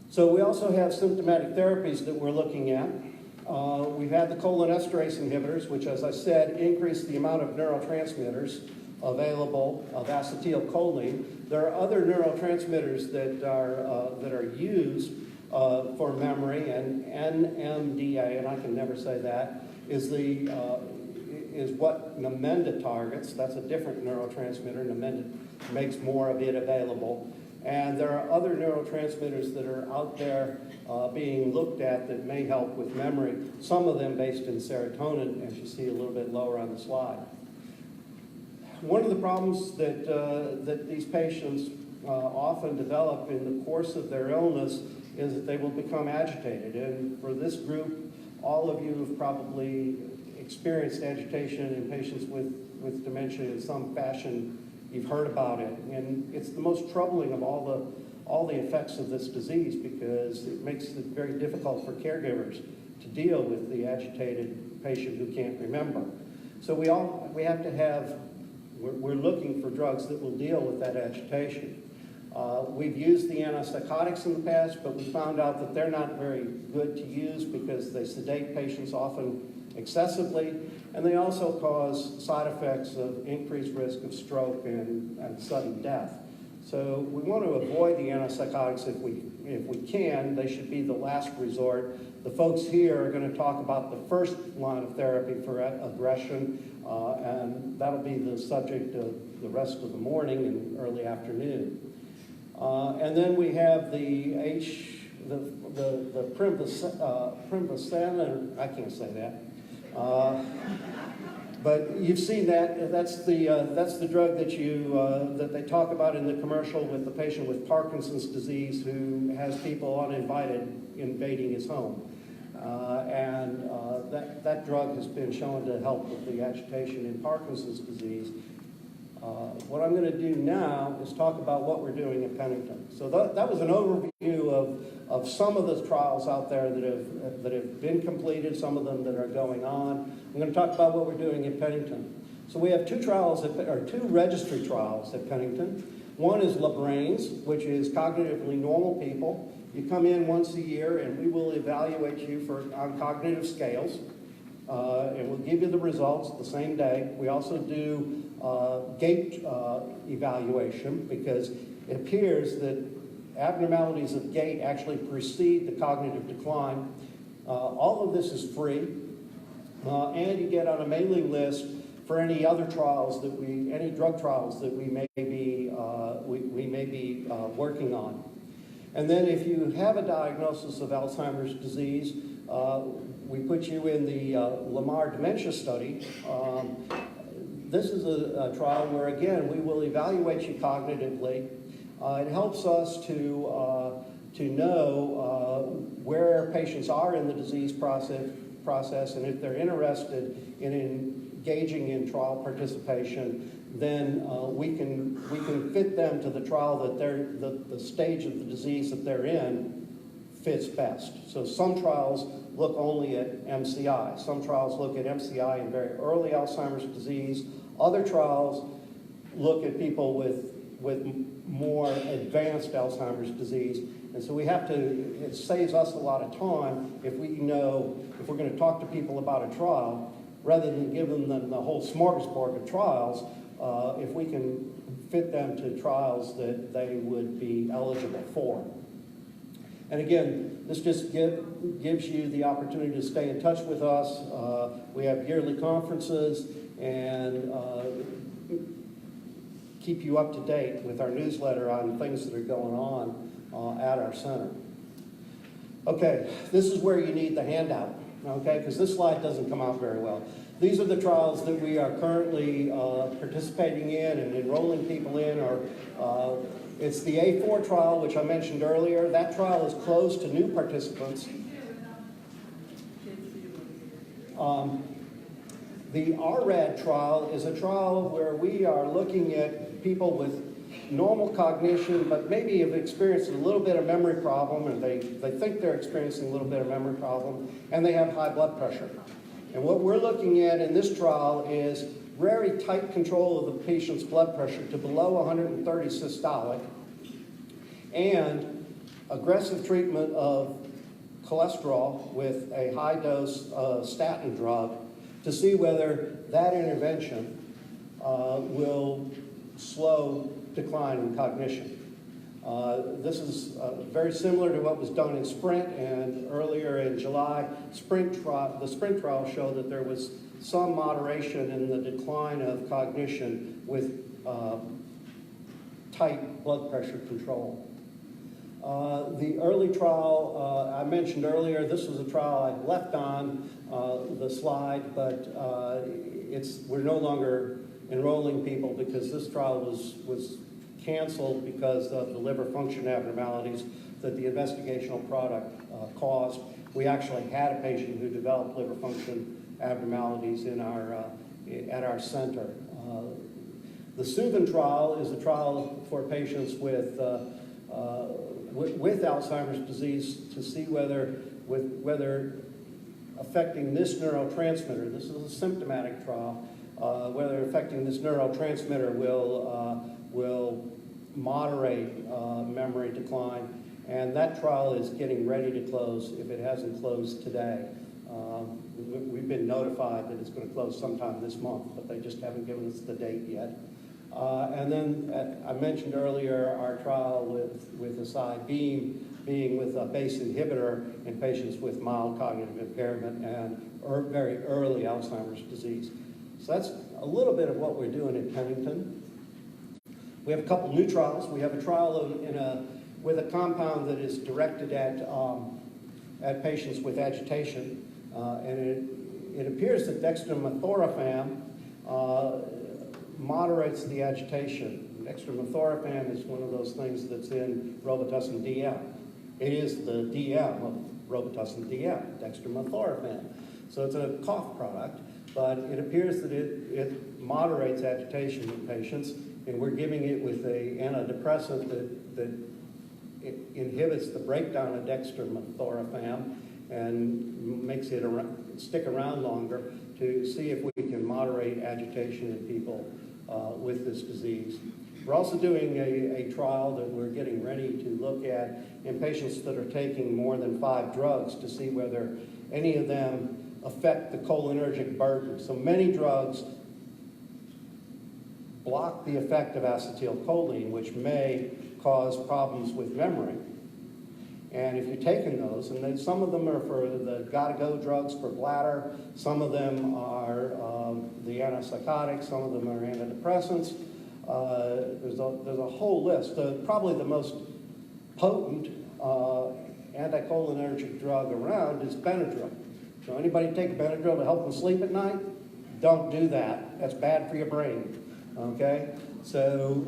So we also have symptomatic therapies that we're looking at. We've had the cholinesterase inhibitors, which, as I said, increase the amount of neurotransmitters available of acetylcholine. There are other neurotransmitters that are used for memory, and NMDA, and I can never say that, is what Namenda targets. That's a different neurotransmitter. Namenda makes more of it available. And there are other neurotransmitters that are out there being looked at that may help with memory, some of them based in serotonin, as you see a little bit lower on the slide. One of the problems that these patients often develop in the course of their illness is that they will become agitated. And for this group, all of you have probably experienced agitation in patients with dementia in some fashion. You've heard about it. And it's the most troubling of all the effects of this disease because it makes it very difficult for caregivers to deal with the agitated patient who can't remember. So we're looking for drugs that will deal with that agitation. We've used the antipsychotics in the past, but we found out that they're not very good to use because they sedate patients often excessively, and they also cause side effects of increased risk of stroke and sudden death. So we want to avoid the antipsychotics if we can. They should be the last resort. The folks here are going to talk about the first line of therapy for aggression, and that'll be the subject of the rest of the morning and early afternoon. And then we have the Primvasan, I can't say that. But you've seen that. That's the drug that they talk about in the commercial with the patient with Parkinson's disease who has people uninvited invading his home. That drug has been shown to help with the agitation in Parkinson's disease. What I'm going to do now is talk about what we're doing at Pennington. So that was an overview of some of the trials out there that have been completed, some of them that are going on. I'm going to talk about what we're doing at Pennington. So we have two registry trials at Pennington. One is LaBrain's, which is cognitively normal people. You come in once a year and we will evaluate you on cognitive scales. And we'll give you the results the same day. We also do gait evaluation because it appears that abnormalities of gait actually precede the cognitive decline. All of this is free, and you get on a mailing list for any drug trials that we may be working on. And then if you have a diagnosis of Alzheimer's disease, we put you in the Lamar Dementia Study. this is a trial where, again, we will evaluate you cognitively. It helps us to know where patients are in the disease process, and if they're interested in engaging in trial participation, then we can fit them to the trial that the stage of the disease that they're in fits best. So some trials look only at MCI. Some trials look at MCI in very early Alzheimer's disease. Other trials look at people with more advanced Alzheimer's disease. And so it saves us a lot of time if we know, if we're going to talk to people about a trial, rather than giving them the whole smorgasbord of trials, if we can fit them to trials that they would be eligible for. And again, this just gives you the opportunity to stay in touch with us. We have yearly conferences and keep you up to date with our newsletter on things that are going on at our center. Okay, this is where you need the handout, okay, because this slide doesn't come out very well. These are the trials that we are currently participating in and enrolling people in. It's the A4 trial, which I mentioned earlier. That trial is closed to new participants. The RRAD trial is a trial where we are looking at people with normal cognition, but maybe have experienced a little bit of memory problem, and they think they're experiencing a little bit of memory problem, and they have high blood pressure. And what we're looking at in this trial is very tight control of the patient's blood pressure to below 130 systolic, and aggressive treatment of cholesterol with a high-dose statin drug to see whether that intervention will slow decline in cognition. This is very similar to what was done in SPRINT, and earlier in July, the SPRINT trial showed that there was some moderation in the decline of cognition with tight blood pressure control. The early trial I mentioned earlier, this was a trial I left on the slide, but we're no longer enrolling people because this trial was canceled because of the liver function abnormalities that the investigational product caused. We actually had a patient who developed liver function abnormalities at our center. The SUVIN trial is a trial for patients with Alzheimer's disease to see whether affecting this neurotransmitter, this is a symptomatic trial, whether affecting this neurotransmitter will moderate memory decline. And that trial is getting ready to close if it hasn't closed today. We've been notified that it's going to close sometime this month, but they just haven't given us the date yet. And then I mentioned earlier our trial with Eisai being with a BACE inhibitor in patients with mild cognitive impairment and very early Alzheimer's disease. So that's a little bit of what we're doing at Pennington. We have a couple new trials. We have a trial with a compound that is directed at patients with agitation, and it appears that dextromethorphan moderates the agitation. Dextromethorphan is one of those things that's in Robitussin DM. It is the DM of Robitussin DM, dextromethorphan. So it's a cough product, but it appears that it moderates agitation in patients, and we're giving it with an antidepressant that it inhibits the breakdown of dextromethorphan and makes it stick around longer to see if we can moderate agitation in people with this disease. We're also doing a trial that we're getting ready to look at in patients that are taking more than 5 drugs to see whether any of them affect the cholinergic burden. So many drugs block the effect of acetylcholine, which may cause problems with memory. And if you're taking those, and then some of them are for the gotta-go drugs for bladder, some of them are the antipsychotics, some of them are antidepressants. There's a whole list. Probably the most potent anticholinergic drug around is Benadryl. So anybody take Benadryl to help them sleep at night? Don't do that. That's bad for your brain, okay? So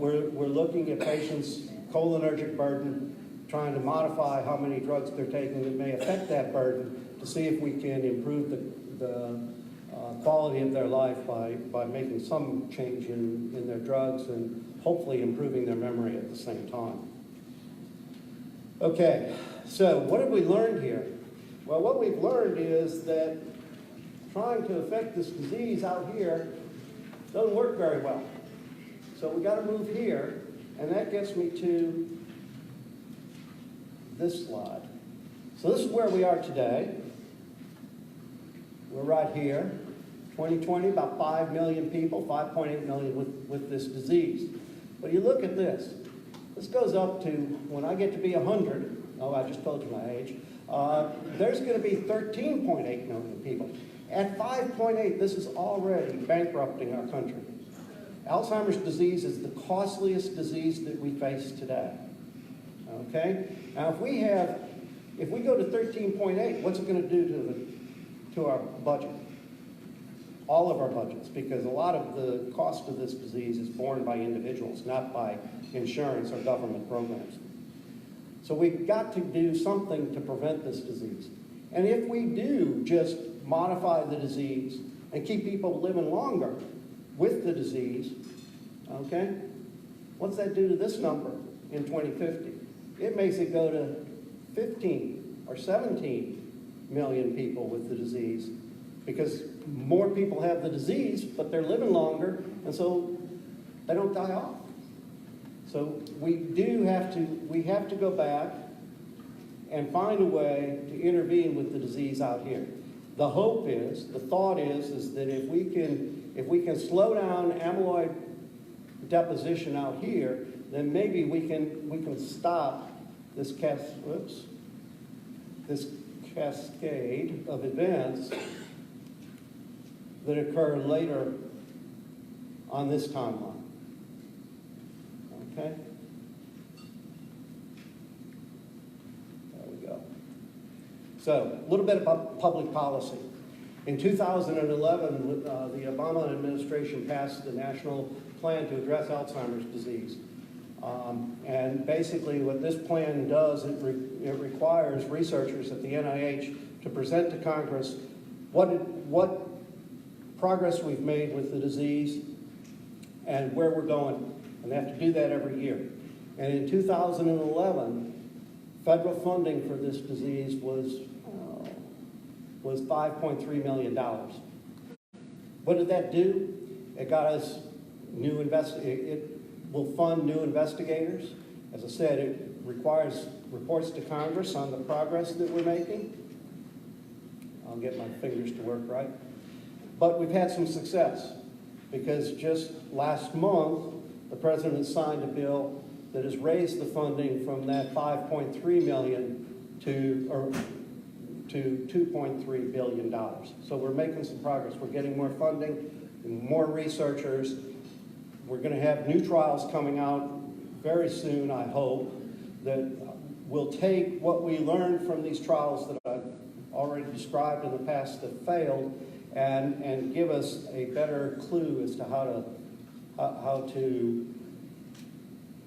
we're looking at patients' cholinergic burden, trying to modify how many drugs they're taking that may affect that burden to see if we can improve the quality of their life by making some change in their drugs and hopefully improving their memory at the same time. Okay, so what have we learned here? Well, what we've learned is that trying to affect this disease out here doesn't work very well. So we got to move here, and that gets me to this slide. So this is where we are today. We're right here. 2020, about 5 million people, 5.8 million with this disease. But you look at this. This goes up to, when I get to be 100, oh, I just told you my age, there's going to be 13.8 million people. At 5.8, this is already bankrupting our country. Alzheimer's disease is the costliest disease that we face today. Okay? Now, if we go to 13.8, what's it going to do to our budget? All of our budgets, because a lot of the cost of this disease is borne by individuals, not by insurance or government programs. So we've got to do something to prevent this disease. And if we do just modify the disease and keep people living longer with the disease, okay, what's that do to this number in 2050? It makes it go to 15 or 17 million people with the disease, because more people have the disease, but they're living longer, and so they don't die off. So we have to go back and find a way to intervene with the disease out here. The hope is, the thought is that if we can slow down amyloid deposition out here, then maybe we can stop this cascade of events that occur later on this timeline. Okay? There we go. So, a little bit about public policy. In 2011, the Obama administration passed the National Plan to Address Alzheimer's Disease. And basically what this plan does, it requires researchers at the NIH to present to Congress what progress we've made with the disease and where we're going. And they have to do that every year. And in 2011, federal funding for this disease was $5.3 million. What did that do? It got us it will fund new investigators. As I said, it requires reports to Congress on the progress that we're making. I'll get my fingers to work right. But we've had some success, because just last month, the president signed a bill that has raised the funding from that $5.3 million to $2.3 billion. So we're making some progress. We're getting more funding, more researchers. We're going to have new trials coming out very soon, I hope, that will take what we learned from these trials that I've already described in the past that failed and give us a better clue as to how to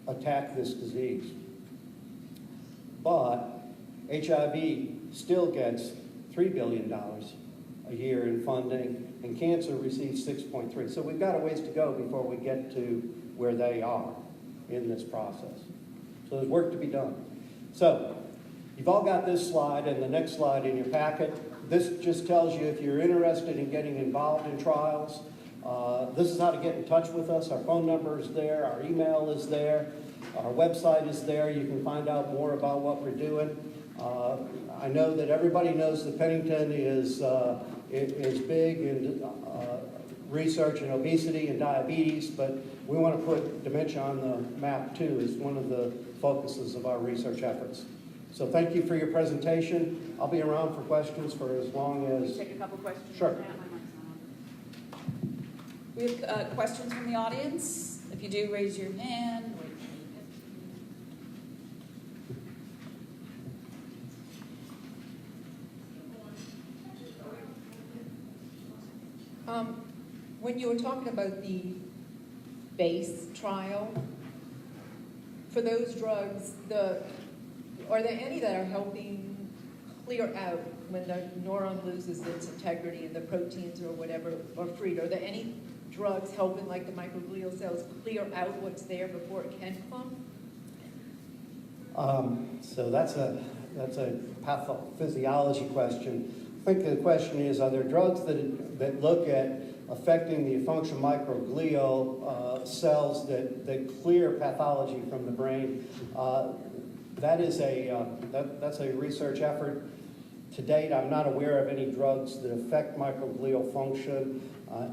attack this disease. But HIV still gets $3 billion a year in funding, and cancer receives 6.3. So we've got a ways to go before we get to where they are in this process. So there's work to be done. So you've all got this slide and the next slide in your packet. This just tells you if you're interested in getting involved in trials. This is how to get in touch with us. Our phone number is there. Our email is there. Our website is there. You can find out more about what we're doing. I know that everybody knows that Pennington is big in research in obesity and diabetes, but we want to put dementia on the map too as one of the focuses of our research efforts. So thank you for your presentation. I'll be around for questions for as long as... Can we take a couple questions? Sure. We have questions from the audience. If you do, raise your hand. When you were talking about the base trial, for those drugs, are there any that are helping clear out when the neuron loses its integrity and the proteins or whatever are freed? Are there any drugs helping, like the microglial cells, clear out what's there before it can clump? So that's a pathophysiology question. I think the question is, are there drugs that look at affecting the functional microglial cells that clear pathology from the brain? That's a research effort. To date, I'm not aware of any drugs that affect microglial function.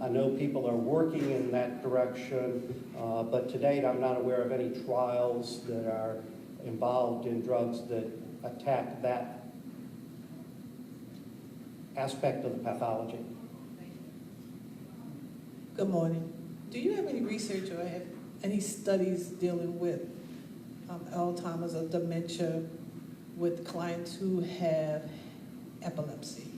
I know people are working in that direction, but to date, I'm not aware of any trials that are involved in drugs that attack that aspect of the pathology. Good morning. Do you have any research or have any studies dealing with Alzheimer's or dementia with clients who have epilepsy?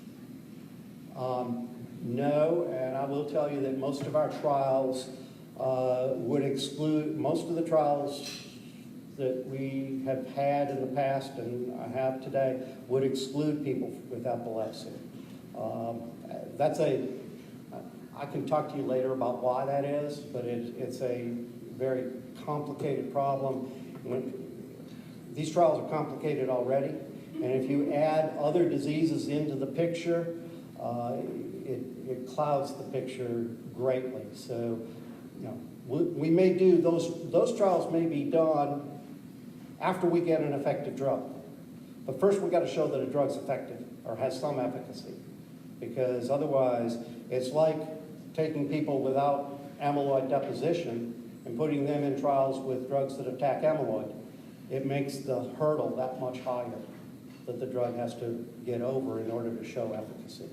No, and I will tell you that most of our trials would exclude, most of the trials that we have had in the past and I have today would exclude people with epilepsy. I can talk to you later about why that is, but it's a very complicated problem. These trials are complicated already, and if you add other diseases into the picture, it clouds the picture greatly. So, we may do those trials may be done after we get an effective drug. But first we've got to show that a drug's effective or has some efficacy, because otherwise it's like taking people without amyloid deposition and putting them in trials with drugs that attack amyloid. It makes the hurdle that much higher that the drug has to get over in order to show efficacy.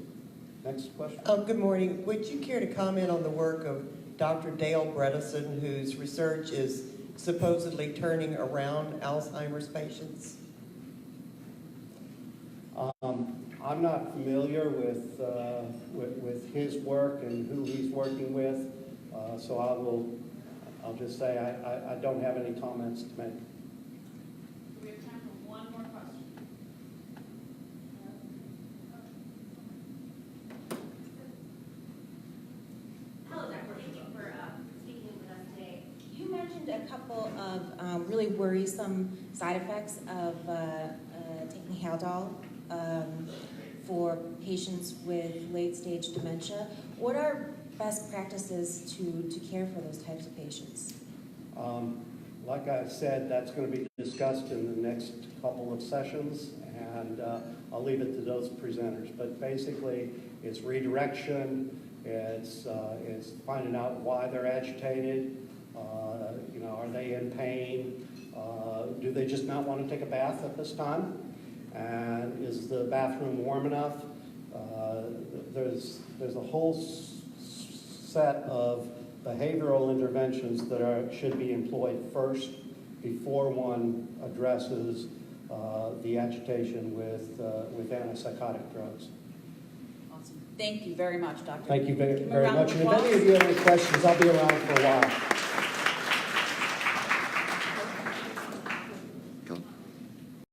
Next question. Good morning. Would you care to comment on the work of Dr. Dale Bredesen, whose research is supposedly turning around Alzheimer's patients? I'm not familiar with his work and who he's working with, so I'll just say I don't have any comments to make. We have time for one more question. Hello, Doctor. Thank you for speaking with us today. You mentioned a couple of really worrisome side effects of taking Haldol for patients with late-stage dementia. What are best practices to care for those types of patients? Like I said, that's going to be discussed in the next couple of sessions, and I'll leave it to those presenters. But basically, it's redirection, it's finding out why they're agitated, are they in pain, do they just not want to take a bath at this time, and is the bathroom warm enough? There's a whole set of behavioral interventions that should be employed first before one addresses the agitation with antipsychotic drugs. Awesome. Thank you very much, Doctor. Thank you very Give him a round much. of And if any of you have any questions, I'll be around for a while.